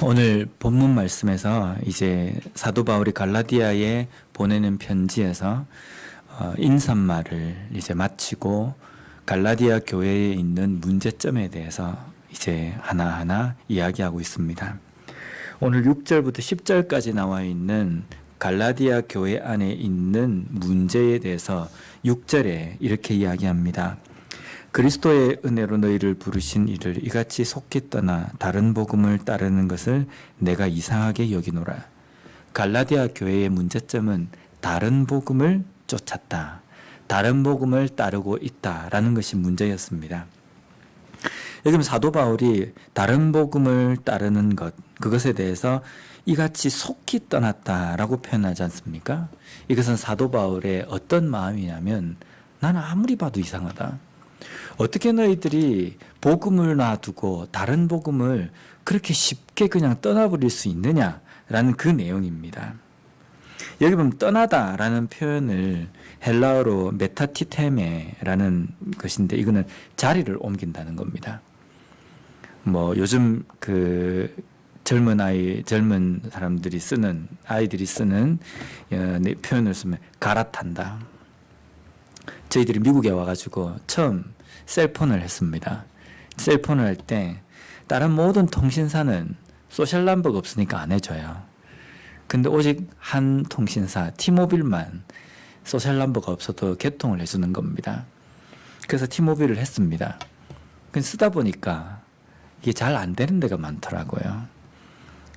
오늘 본문 말씀에서 이제 사도 바울이 갈라디아에 보내는 편지에서 인사말을 이제 마치고 갈라디아 교회에 있는 문제점에 대해서 이제 하나하나 이야기하고 있습니다. 오늘 6절부터 10절까지 나와 있는 갈라디아 교회 안에 있는 문제에 대해서 6절에 이렇게 이야기합니다. 그리스도의 은혜로 너희를 부르신 이를 이같이 속히 떠나 다른 복음을 따르는 것을 내가 이상하게 여기노라. 갈라디아 교회의 문제점은 다른 복음을 쫓았다. 다른 복음을 따르고 있다라는 것이 문제였습니다. 여기 사도 바울이 다른 복음을 따르는 것, 그것에 대해서 이같이 속히 떠났다라고 표현하지 않습니까? 이것은 사도 바울의 어떤 마음이냐면 나는 아무리 봐도 이상하다. 어떻게 너희들이 복음을 놔두고 다른 복음을 그렇게 쉽게 그냥 떠나버릴 수 있느냐라는 그 내용입니다. 여기 보면 떠나다라는 표현을 헬라어로 메타티테메라는 것인데 이거는 자리를 옮긴다는 겁니다. 요즘 그 젊은 사람들이 쓰는, 아이들이 쓰는 표현을 쓰면 갈아탄다. 저희들이 미국에 와가지고 처음 셀폰을 했습니다. 셀폰을 할 때 다른 모든 통신사는 소셜 넘버가 없으니까 안 해줘요. 근데 오직 한 통신사 티모빌만 소셜 넘버가 없어도 개통을 해주는 겁니다. 그래서 티모빌을 했습니다. 쓰다 보니까 이게 잘 안 되는 데가 많더라고요.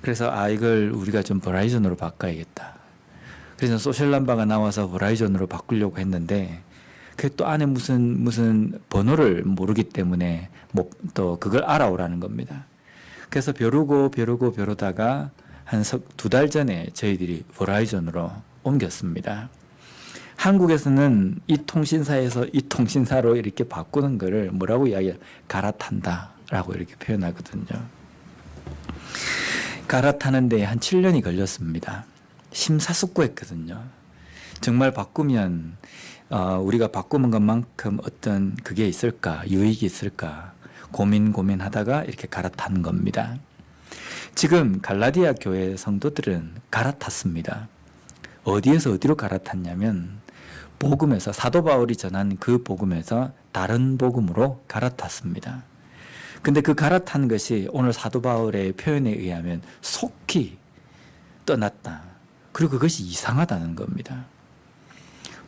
그래서 이걸 우리가 좀 버라이전으로 바꿔야겠다. 그래서 소셜 넘버가 나와서 버라이전으로 바꾸려고 했는데 그 또 안에 무슨 번호를 모르기 때문에 또 그걸 알아오라는 겁니다. 그래서 벼르다가 한 2달 전에 저희들이 버라이전으로 옮겼습니다. 한국에서는 이 통신사에서 이 통신사로 이렇게 바꾸는 거를 뭐라고 이야기해요? 갈아탄다라고 이렇게 표현하거든요. 갈아타는데 한 7년이 걸렸습니다. 심사숙고했거든요. 정말 바꾸면 우리가 바꾸는 것만큼 어떤 그게 있을까, 유익이 있을까 고민하다가 이렇게 갈아탄 겁니다. 지금 갈라디아 교회 성도들은 갈아탔습니다. 어디에서 어디로 갈아탔냐면 복음에서, 사도 바울이 전한 그 복음에서 다른 복음으로 갈아탔습니다. 근데 그 갈아탄 것이 오늘 사도 바울의 표현에 의하면 속히 떠났다. 그리고 그것이 이상하다는 겁니다.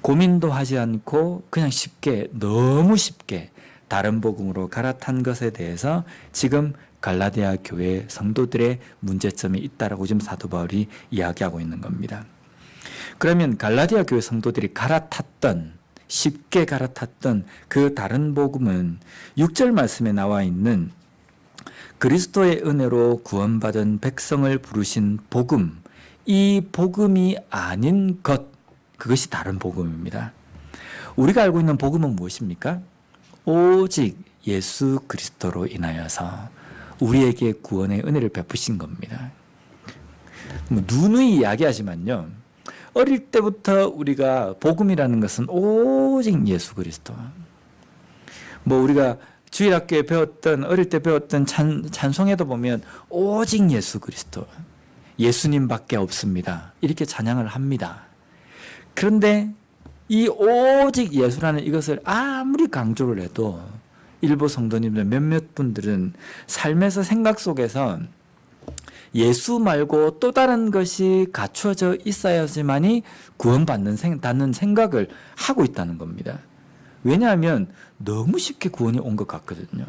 고민도 하지 않고 그냥 너무 쉽게 다른 복음으로 갈아탄 것에 대해서 지금 갈라디아 교회 성도들의 문제점이 있다라고 지금 사도 바울이 이야기하고 있는 겁니다. 그러면 갈라디아 교회 성도들이 쉽게 갈아탔던 그 다른 복음은 6절 말씀에 나와 있는 그리스도의 은혜로 구원받은 백성을 부르신 복음, 이 복음이 아닌 것, 그것이 다른 복음입니다. 우리가 알고 있는 복음은 무엇입니까? 오직 예수 그리스도로 인하여서 우리에게 구원의 은혜를 베푸신 겁니다. 누누이 이야기하지만요, 어릴 때부터 우리가 복음이라는 것은 오직 예수 그리스도. 우리가 주일학교에 어릴 때 배웠던 찬송에도 보면 오직 예수 그리스도, 예수님밖에 없습니다, 이렇게 찬양을 합니다. 그런데 이 오직 예수라는 이것을 아무리 강조를 해도 일부 성도님들 몇몇 분들은 삶에서 생각 속에서 예수 말고 또 다른 것이 갖추어져 있어야지만이 구원받는 생각을 하고 있다는 겁니다. 왜냐하면 너무 쉽게 구원이 온 것 같거든요.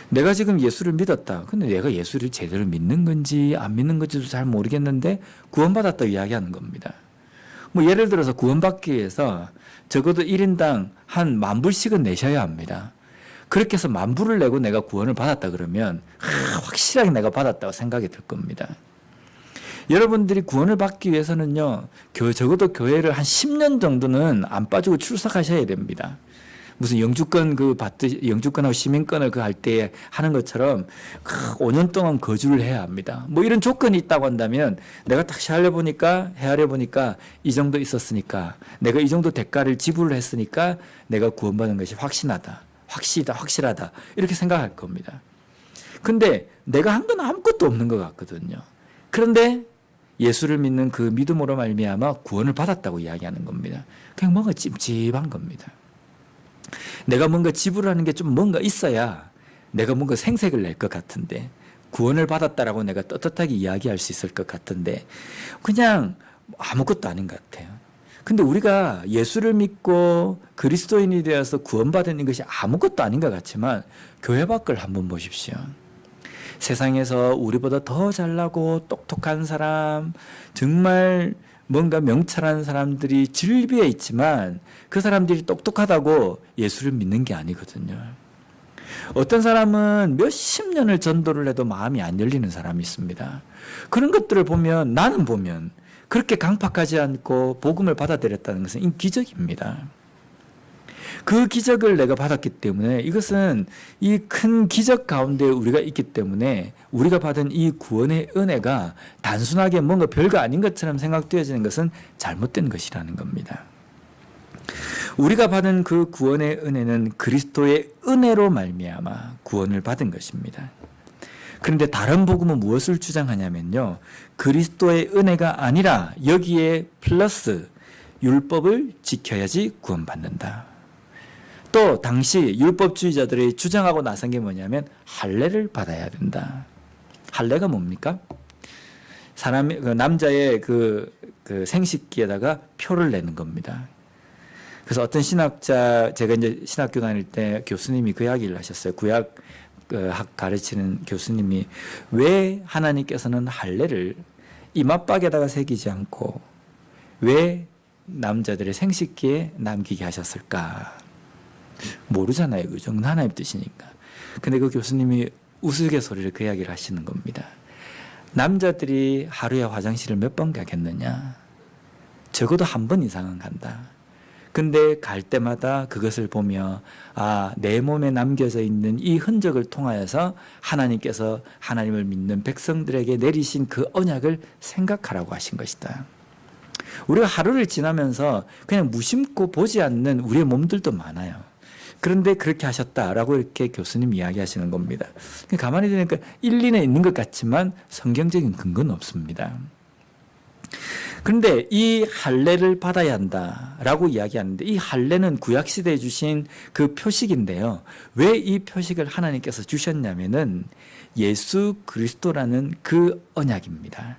내가 지금 예수를 믿었다. 근데 내가 예수를 제대로 믿는 건지 안 믿는 건지도 잘 모르겠는데 구원받았다고 이야기하는 겁니다. 예를 들어서 구원받기 위해서 적어도 1인당 한 10,000불씩은 내셔야 합니다. 그렇게 해서 10,000불을 내고 내가 구원을 받았다 그러면 확실하게 내가 받았다고 생각이 들 겁니다. 여러분들이 구원을 받기 위해서는요, 적어도 교회를 한 10년 정도는 안 빠지고 출석하셔야 됩니다. 무슨 영주권하고 시민권을 할 때 하는 것처럼 5년 동안 거주를 해야 합니다. 이런 조건이 있다고 한다면 내가 딱 헤아려 보니까 이 정도 있었으니까, 내가 이 정도 대가를 지불을 했으니까 내가 구원받은 것이 확실하다 이렇게 생각할 겁니다. 근데 내가 한 건 아무것도 없는 것 같거든요. 그런데 예수를 믿는 그 믿음으로 말미암아 구원을 받았다고 이야기하는 겁니다. 그냥 뭔가 찝찝한 겁니다. 내가 뭔가 지불하는 게 좀 뭔가 있어야 내가 뭔가 생색을 낼 것 같은데, 구원을 받았다라고 내가 떳떳하게 이야기할 수 있을 것 같은데 그냥 아무것도 아닌 것 같아요. 근데 우리가 예수를 믿고 그리스도인이 되어서 구원받은 것이 아무것도 아닌 것 같지만 교회 밖을 한번 보십시오. 세상에서 우리보다 더 잘나고 똑똑한 사람, 정말 뭔가 명철한 사람들이 질비해 있지만 그 사람들이 똑똑하다고 예수를 믿는 게 아니거든요. 어떤 사람은 몇십 년을 전도를 해도 마음이 안 열리는 사람이 있습니다. 그런 것들을 보면, 나는 보면 그렇게 강팍하지 않고 복음을 받아들였다는 것은 기적입니다. 그 기적을 내가 받았기 때문에, 이것은 이 큰 기적 가운데 우리가 있기 때문에 우리가 받은 이 구원의 은혜가 단순하게 뭔가 별거 아닌 것처럼 생각되어지는 것은 잘못된 것이라는 겁니다. 우리가 받은 그 구원의 은혜는 그리스도의 은혜로 말미암아 구원을 받은 것입니다. 그런데 다른 복음은 무엇을 주장하냐면요, 그리스도의 은혜가 아니라 여기에 플러스 율법을 지켜야지 구원받는다. 또 당시 율법주의자들이 주장하고 나선 게 뭐냐면 할례를 받아야 된다. 할례가 뭡니까? 남자의 그 생식기에다가 표를 내는 겁니다. 그래서 어떤 신학자, 제가 이제 신학교 다닐 때 교수님이 그 이야기를 하셨어요. 구약 학 가르치는 교수님이 왜 하나님께서는 할례를 이맛박에다가 새기지 않고 왜 남자들의 생식기에 남기게 하셨을까? 모르잖아요. 그죠? 하나님 뜻이니까. 근데 그 교수님이 우스갯소리를 그 이야기를 하시는 겁니다. 남자들이 하루에 화장실을 몇 번 가겠느냐? 적어도 한 번 이상은 간다. 근데 갈 때마다 그것을 보며 내 몸에 남겨져 있는 이 흔적을 통하여서 하나님께서 하나님을 믿는 백성들에게 내리신 그 언약을 생각하라고 하신 것이다. 우리가 하루를 지나면서 그냥 무심코 보지 않는 우리의 몸들도 많아요. 그런데 그렇게 하셨다라고 이렇게 교수님 이야기하시는 겁니다. 가만히 들으니까 일리는 있는 것 같지만 성경적인 근거는 없습니다. 그런데 이 할례를 받아야 한다라고 이야기하는데, 이 할례는 구약시대에 주신 그 표식인데요. 왜 이 표식을 하나님께서 주셨냐면은 예수 그리스도라는 그 언약입니다.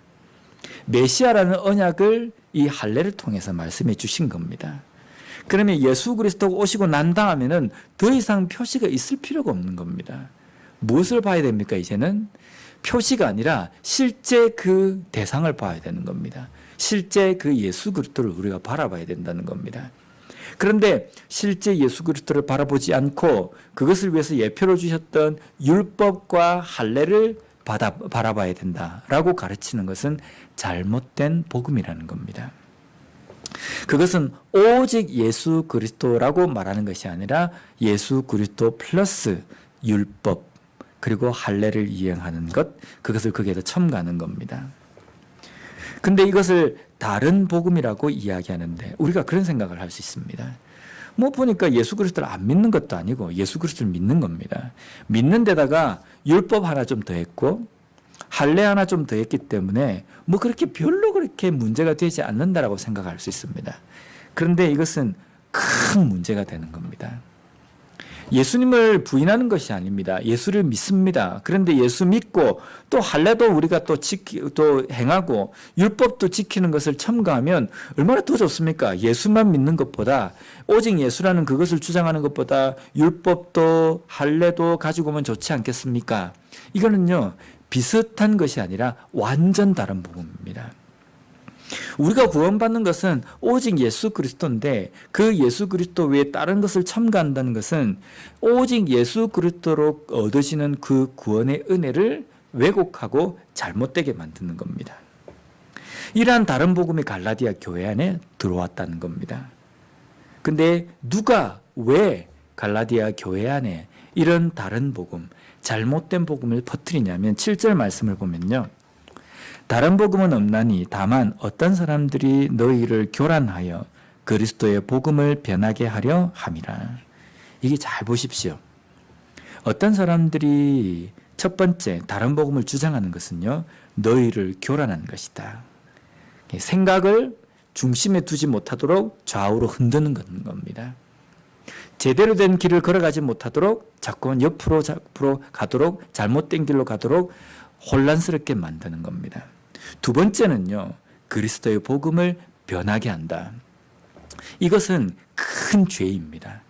메시아라는 언약을 이 할례를 통해서 말씀해 주신 겁니다. 그러면 예수 그리스도가 오시고 난 다음에는 더 이상 표시가 있을 필요가 없는 겁니다. 무엇을 봐야 됩니까? 이제는 표시가 아니라 실제 그 대상을 봐야 되는 겁니다. 실제 그 예수 그리스도를 우리가 바라봐야 된다는 겁니다. 그런데 실제 예수 그리스도를 바라보지 않고 그것을 위해서 예표로 주셨던 율법과 할례를 바라봐야 된다라고 가르치는 것은 잘못된 복음이라는 겁니다. 그것은 오직 예수 그리스도라고 말하는 것이 아니라 예수 그리스도 플러스 율법 그리고 할례를 이행하는 것, 그것을 거기에다 첨가하는 겁니다. 근데 이것을 다른 복음이라고 이야기하는데 우리가 그런 생각을 할 수 있습니다. 보니까 예수 그리스도를 안 믿는 것도 아니고 예수 그리스도를 믿는 겁니다. 믿는 데다가 율법 하나 좀 더했고 할례 하나 좀 더했기 때문에 그렇게 별로 그렇게 문제가 되지 않는다라고 생각할 수 있습니다. 그런데 이것은 큰 문제가 되는 겁니다. 예수님을 부인하는 것이 아닙니다. 예수를 믿습니다. 그런데 예수 믿고 또 할례도 우리가 또 행하고 율법도 지키는 것을 첨가하면 얼마나 더 좋습니까? 예수만 믿는 것보다, 오직 예수라는 그것을 주장하는 것보다 율법도 할례도 가지고 오면 좋지 않겠습니까? 이거는요, 비슷한 것이 아니라 완전 다른 복음입니다. 우리가 구원받는 것은 오직 예수 그리스도인데 그 예수 그리스도 외에 다른 것을 첨가한다는 것은 오직 예수 그리스도로 얻으시는 그 구원의 은혜를 왜곡하고 잘못되게 만드는 겁니다. 이러한 다른 복음이 갈라디아 교회 안에 들어왔다는 겁니다. 근데 누가 왜 갈라디아 교회 안에 이런 다른 복음, 잘못된 복음을 퍼뜨리냐면 7절 말씀을 보면요. 다른 복음은 없나니 다만 어떤 사람들이 너희를 교란하여 그리스도의 복음을 변하게 하려 함이라. 이게 잘 보십시오. 어떤 사람들이 첫 번째 다른 복음을 주장하는 것은요, 너희를 교란한 것이다. 생각을 중심에 두지 못하도록 좌우로 흔드는 겁니다. 제대로 된 길을 걸어가지 못하도록 자꾸만 옆으로 가도록, 잘못된 길로 가도록 혼란스럽게 만드는 겁니다. 두 번째는요, 그리스도의 복음을 변하게 한다. 이것은 큰 죄입니다.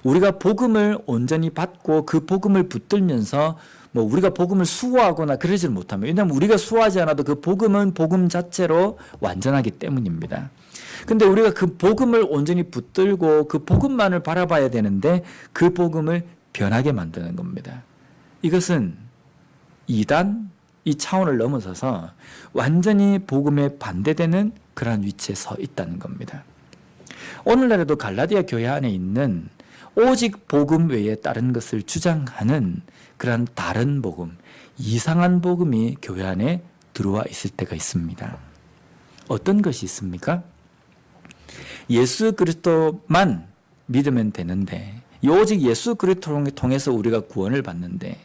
우리가 복음을 온전히 받고 그 복음을 붙들면서 우리가 복음을 수호하거나 그러지 못하면, 왜냐하면 우리가 수호하지 않아도 그 복음은 복음 자체로 완전하기 때문입니다. 근데 우리가 그 복음을 온전히 붙들고 그 복음만을 바라봐야 되는데 그 복음을 변하게 만드는 겁니다. 이것은 이단, 이 차원을 넘어서서 완전히 복음에 반대되는 그러한 위치에 서 있다는 겁니다. 오늘날에도 갈라디아 교회 안에 있는 오직 복음 외에 다른 것을 주장하는 그런 다른 복음, 이상한 복음이 교회 안에 들어와 있을 때가 있습니다. 어떤 것이 있습니까? 예수 그리스도만 믿으면 되는데, 오직 예수 그리스도를 통해서 우리가 구원을 받는데,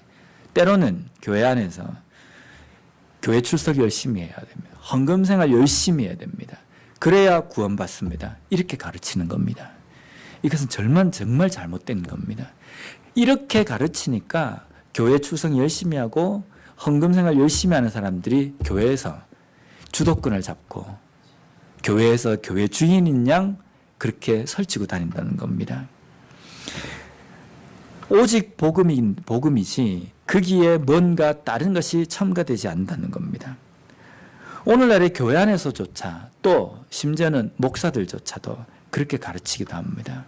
때로는 교회 안에서 교회 출석 열심히 해야 됩니다. 헌금 생활 열심히 해야 됩니다. 그래야 구원받습니다. 이렇게 가르치는 겁니다. 이것은 정말 잘못된 겁니다. 이렇게 가르치니까 교회 출석 열심히 하고 헌금 생활 열심히 하는 사람들이 교회에서 주도권을 잡고 교회에서 교회 주인인 양 그렇게 설치고 다닌다는 겁니다. 오직 복음이지 거기에 뭔가 다른 것이 첨가되지 않는다는 겁니다. 오늘날의 교회 안에서조차 또 심지어는 목사들조차도 그렇게 가르치기도 합니다.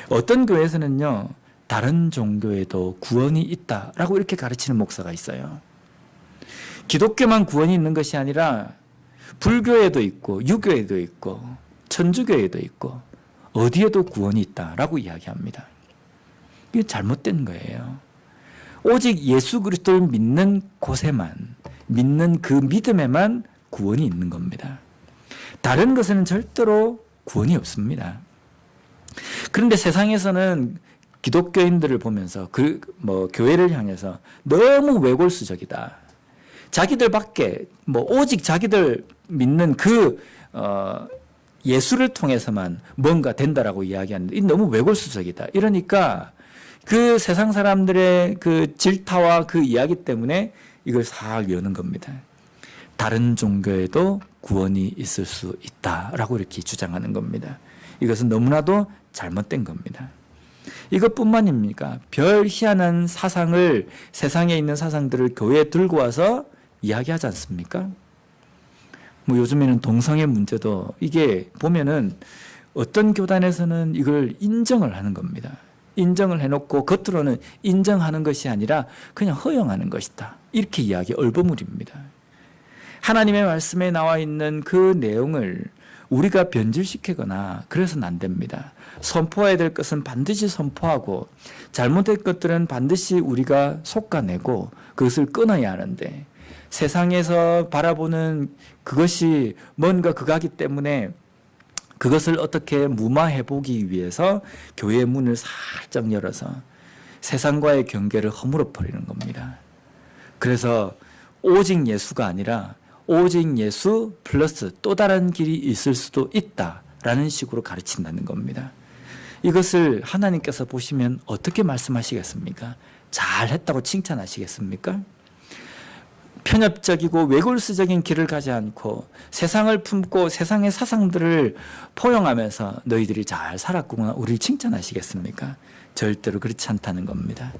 어떤 교회에서는요, 다른 종교에도 구원이 있다라고 이렇게 가르치는 목사가 있어요. 기독교만 구원이 있는 것이 아니라 불교에도 있고 유교에도 있고 천주교에도 있고 어디에도 구원이 있다라고 이야기합니다. 이게 잘못된 거예요. 오직 예수 그리스도를 믿는 곳에만, 믿는 그 믿음에만 구원이 있는 겁니다. 다른 것에는 절대로 구원이 없습니다. 그런데 세상에서는 기독교인들을 보면서 교회를 향해서 너무 외골수적이다. 자기들밖에 오직 자기들 믿는 예수를 통해서만 뭔가 된다라고 이야기하는데 이 너무 외골수적이다. 이러니까 그 세상 사람들의 그 질타와 그 이야기 때문에 이걸 살 여는 겁니다. 다른 종교에도 구원이 있을 수 있다라고 이렇게 주장하는 겁니다. 이것은 너무나도 잘못된 겁니다. 이것뿐만입니까? 별 희한한 사상을, 세상에 있는 사상들을 교회에 들고 와서 이야기하지 않습니까? 요즘에는 동성애 문제도 이게 보면은 어떤 교단에서는 이걸 인정을 하는 겁니다. 인정을 해놓고 겉으로는 인정하는 것이 아니라 그냥 허용하는 것이다. 이렇게 이야기 얼버무립니다. 하나님의 말씀에 나와 있는 그 내용을 우리가 변질시키거나 그래서는 안 됩니다. 선포해야 될 것은 반드시 선포하고 잘못된 것들은 반드시 우리가 솎아내고 그것을 끊어야 하는데 세상에서 바라보는 그것이 뭔가 그거기 때문에 그것을 어떻게 무마해보기 위해서 교회의 문을 살짝 열어서 세상과의 경계를 허물어 버리는 겁니다. 그래서 오직 예수가 아니라 오직 예수 플러스 또 다른 길이 있을 수도 있다라는 식으로 가르친다는 겁니다. 이것을 하나님께서 보시면 어떻게 말씀하시겠습니까? 잘했다고 칭찬하시겠습니까? 편협적이고 외골수적인 길을 가지 않고 세상을 품고 세상의 사상들을 포용하면서 너희들이 잘 살았구나 우리를 칭찬하시겠습니까? 절대로 그렇지 않다는 겁니다.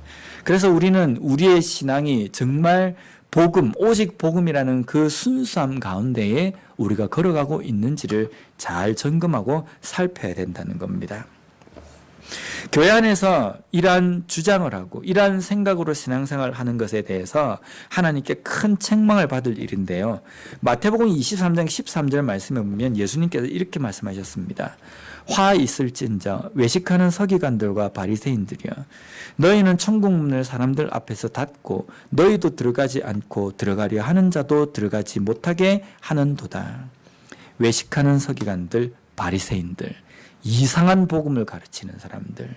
그래서 우리는 우리의 신앙이 정말 복음, 오직 복음이라는 그 순수함 가운데에 우리가 걸어가고 있는지를 잘 점검하고 살펴야 된다는 겁니다. 교회 안에서 이러한 주장을 하고 이러한 생각으로 신앙생활을 하는 것에 대해서 하나님께 큰 책망을 받을 일인데요. 마태복음 23장 13절 말씀에 보면 예수님께서 이렇게 말씀하셨습니다. 화 있을진저 외식하는 서기관들과 바리새인들이여 너희는 천국 문을 사람들 앞에서 닫고 너희도 들어가지 않고 들어가려 하는 자도 들어가지 못하게 하는도다. 외식하는 서기관들, 바리새인들, 이상한 복음을 가르치는 사람들,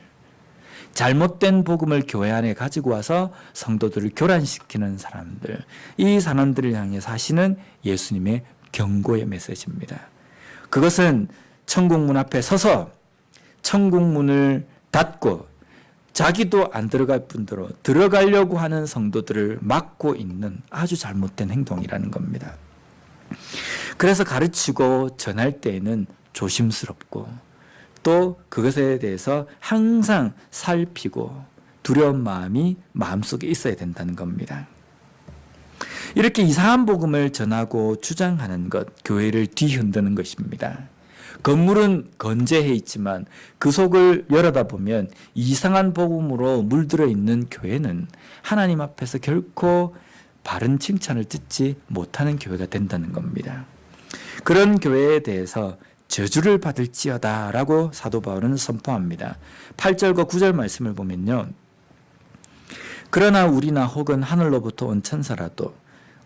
잘못된 복음을 교회 안에 가지고 와서 성도들을 교란시키는 사람들, 이 사람들을 향해서 하시는 예수님의 경고의 메시지입니다. 그것은 천국문 앞에 서서 천국문을 닫고 자기도 안 들어갈 뿐더러 들어가려고 하는 성도들을 막고 있는 아주 잘못된 행동이라는 겁니다. 그래서 가르치고 전할 때에는 조심스럽고 또 그것에 대해서 항상 살피고 두려운 마음이 마음속에 있어야 된다는 겁니다. 이렇게 이상한 복음을 전하고 주장하는 것, 교회를 뒤흔드는 것입니다. 건물은 건재해 있지만 그 속을 열어다 보면 이상한 복음으로 물들어 있는 교회는 하나님 앞에서 결코 바른 칭찬을 듣지 못하는 교회가 된다는 겁니다. 그런 교회에 대해서 저주를 받을지어다 라고 사도 바울은 선포합니다. 8절과 9절 말씀을 보면요. 그러나 우리나 혹은 하늘로부터 온 천사라도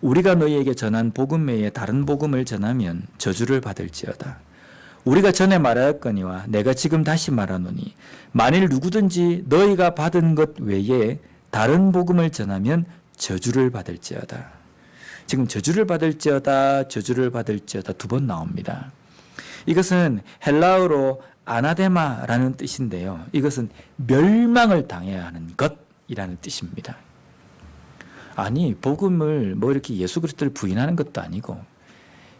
우리가 너희에게 전한 복음 외에 다른 복음을 전하면 저주를 받을지어다. 우리가 전에 말하였거니와 내가 지금 다시 말하노니 만일 누구든지 너희가 받은 것 외에 다른 복음을 전하면 저주를 받을지어다. 지금 저주를 받을지어다, 저주를 받을지어다 두 번 나옵니다. 이것은 헬라어로 아나데마라는 뜻인데요. 이것은 멸망을 당해야 하는 것이라는 뜻입니다. 아니, 복음을 뭐 이렇게 예수 그리스도를 부인하는 것도 아니고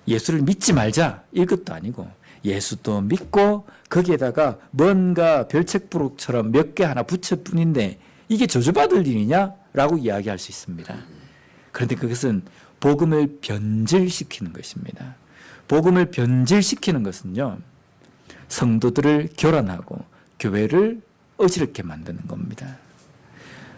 예수를 믿지 말자 이것도 아니고 예수도 믿고 거기에다가 뭔가 별책부록처럼 몇 개 하나 붙일 뿐인데 이게 저주받을 일이냐? 라고 이야기할 수 있습니다. 그런데 그것은 복음을 변질시키는 것입니다. 복음을 변질시키는 것은요, 성도들을 교란하고 교회를 어지럽게 만드는 겁니다.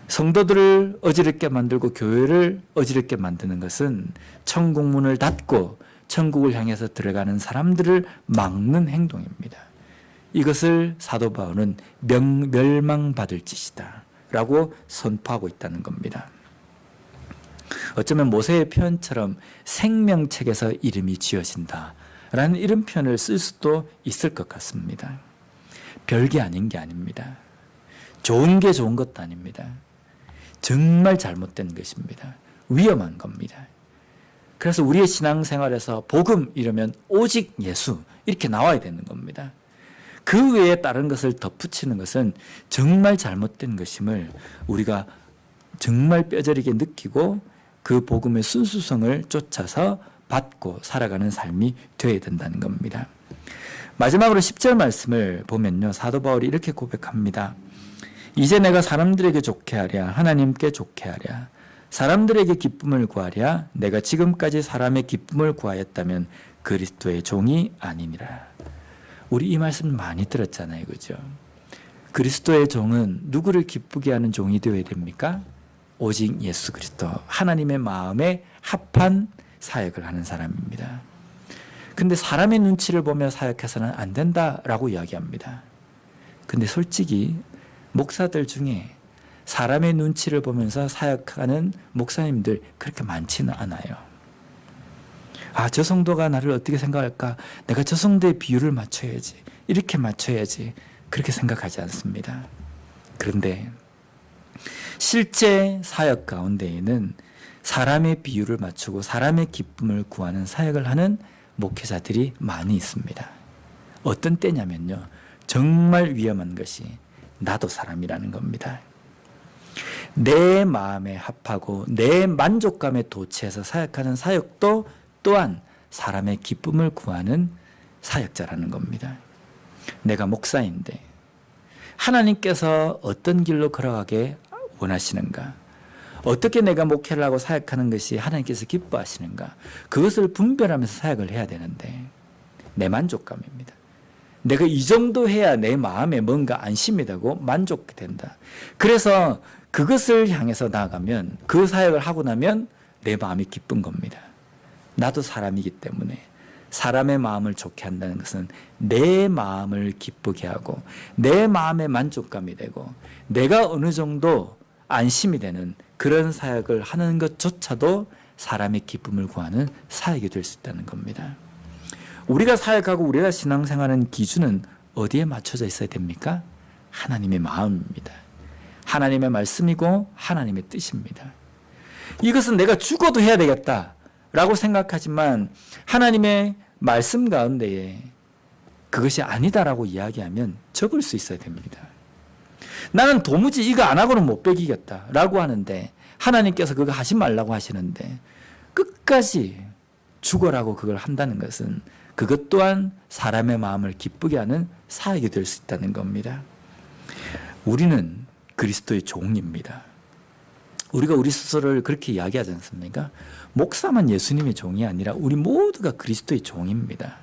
성도들을 어지럽게 만들고 교회를 어지럽게 만드는 것은 천국문을 닫고 천국을 향해서 들어가는 사람들을 막는 행동입니다. 이것을 사도 바울은 멸망받을 짓이다 라고 선포하고 있다는 겁니다. 어쩌면 모세의 표현처럼 생명책에서 이름이 지어진다 라는 이런 표현을 쓸 수도 있을 것 같습니다. 별게 아닌 게 아닙니다. 좋은 게 좋은 것도 아닙니다. 정말 잘못된 것입니다. 위험한 겁니다. 그래서 우리의 신앙생활에서 복음 이러면 오직 예수 이렇게 나와야 되는 겁니다. 그 외에 다른 것을 덧붙이는 것은 정말 잘못된 것임을 우리가 정말 뼈저리게 느끼고 그 복음의 순수성을 쫓아서 받고 살아가는 삶이 되어야 된다는 겁니다. 마지막으로 10절 말씀을 보면요. 사도 바울이 이렇게 고백합니다. 이제 내가 사람들에게 좋게 하랴 하나님께 좋게 하랴 사람들에게 기쁨을 구하랴 내가 지금까지 사람의 기쁨을 구하였다면 그리스도의 종이 아니니라. 우리 이 말씀 많이 들었잖아요. 그죠? 그리스도의 종은 누구를 기쁘게 하는 종이 되어야 됩니까? 오직 예수 그리스도 하나님의 마음에 합한 사역을 하는 사람입니다. 근데 사람의 눈치를 보며 사역해서는 안 된다라고 이야기합니다. 근데 솔직히 목사들 중에 사람의 눈치를 보면서 사역하는 목사님들 그렇게 많지는 않아요. 아, 저 성도가 나를 어떻게 생각할까? 내가 저 성도의 비율을 맞춰야지. 이렇게 맞춰야지. 그렇게 생각하지 않습니다. 그런데 실제 사역 가운데에는 사람의 비율을 맞추고 사람의 기쁨을 구하는 사역을 하는 목회자들이 많이 있습니다. 어떤 때냐면요. 정말 위험한 것이 나도 사람이라는 겁니다. 내 마음에 합하고 내 만족감에 도취해서 사역하는 사역도 또한 사람의 기쁨을 구하는 사역자라는 겁니다. 내가 목사인데 하나님께서 어떤 길로 걸어가게 원하시는가? 어떻게 내가 목회를 하고 사역하는 것이 하나님께서 기뻐하시는가? 그것을 분별하면서 사역을 해야 되는데 내 만족감입니다. 내가 이 정도 해야 내 마음에 뭔가 안심이 되고 만족이 된다. 그래서 그것을 향해서 나아가면 그 사역을 하고 나면 내 마음이 기쁜 겁니다. 나도 사람이기 때문에 사람의 마음을 좋게 한다는 것은 내 마음을 기쁘게 하고 내 마음에 만족감이 되고 내가 어느 정도 안심이 되는 그런 사역을 하는 것조차도 사람의 기쁨을 구하는 사역이 될 수 있다는 겁니다. 우리가 사역하고 우리가 신앙생활하는 기준은 어디에 맞춰져 있어야 됩니까? 하나님의 마음입니다. 하나님의 말씀이고 하나님의 뜻입니다. 이것은 내가 죽어도 해야 되겠다라고 생각하지만 하나님의 말씀 가운데에 그것이 아니다라고 이야기하면 적을 수 있어야 됩니다. 나는 도무지 이거 안 하고는 못 베기겠다라고 하는데 하나님께서 그거 하지 말라고 하시는데 끝까지 죽어라고 그걸 한다는 것은 그것 또한 사람의 마음을 기쁘게 하는 사역이 될 수 있다는 겁니다. 우리는 그리스도의 종입니다. 우리가 우리 스스로를 그렇게 이야기하지 않습니까? 목사만 예수님의 종이 아니라 우리 모두가 그리스도의 종입니다.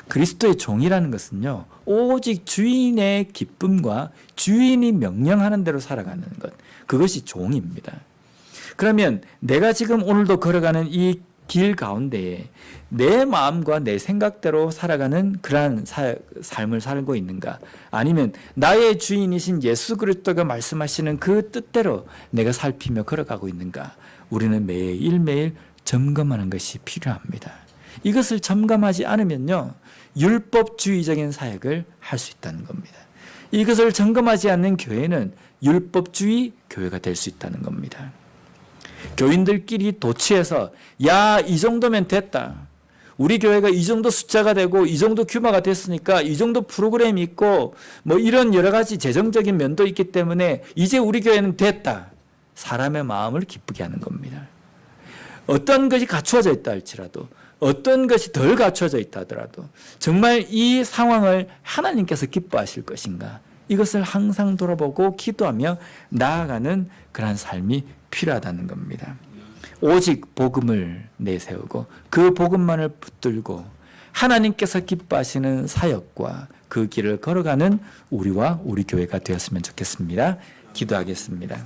그리스도의 종이라는 것은요, 오직 주인의 기쁨과 주인이 명령하는 대로 살아가는 것, 그것이 종입니다. 그러면 내가 지금 오늘도 걸어가는 이 길 가운데에 내 마음과 내 생각대로 살아가는 그러한 삶을 살고 있는가? 아니면 나의 주인이신 예수 그리스도가 말씀하시는 그 뜻대로 내가 살피며 걸어가고 있는가? 우리는 매일매일 점검하는 것이 필요합니다. 이것을 점검하지 않으면요, 율법주의적인 사역을 할 수 있다는 겁니다. 이것을 점검하지 않는 교회는 율법주의 교회가 될 수 있다는 겁니다. 교인들끼리 도취해서 야, 이 정도면 됐다. 우리 교회가 이 정도 숫자가 되고 이 정도 규모가 됐으니까 이 정도 프로그램이 있고 뭐 이런 여러 가지 재정적인 면도 있기 때문에 이제 우리 교회는 됐다. 사람의 마음을 기쁘게 하는 겁니다. 어떤 것이 갖추어져 있다 할지라도 어떤 것이 덜 갖추어져 있다 하더라도 정말 이 상황을 하나님께서 기뻐하실 것인가? 이것을 항상 돌아보고 기도하며 나아가는 그러한 삶이 필요하다는 겁니다. 오직 복음을 내세우고 그 복음만을 붙들고 하나님께서 기뻐하시는 사역과 그 길을 걸어가는 우리와 우리 교회가 되었으면 좋겠습니다. 기도하겠습니다.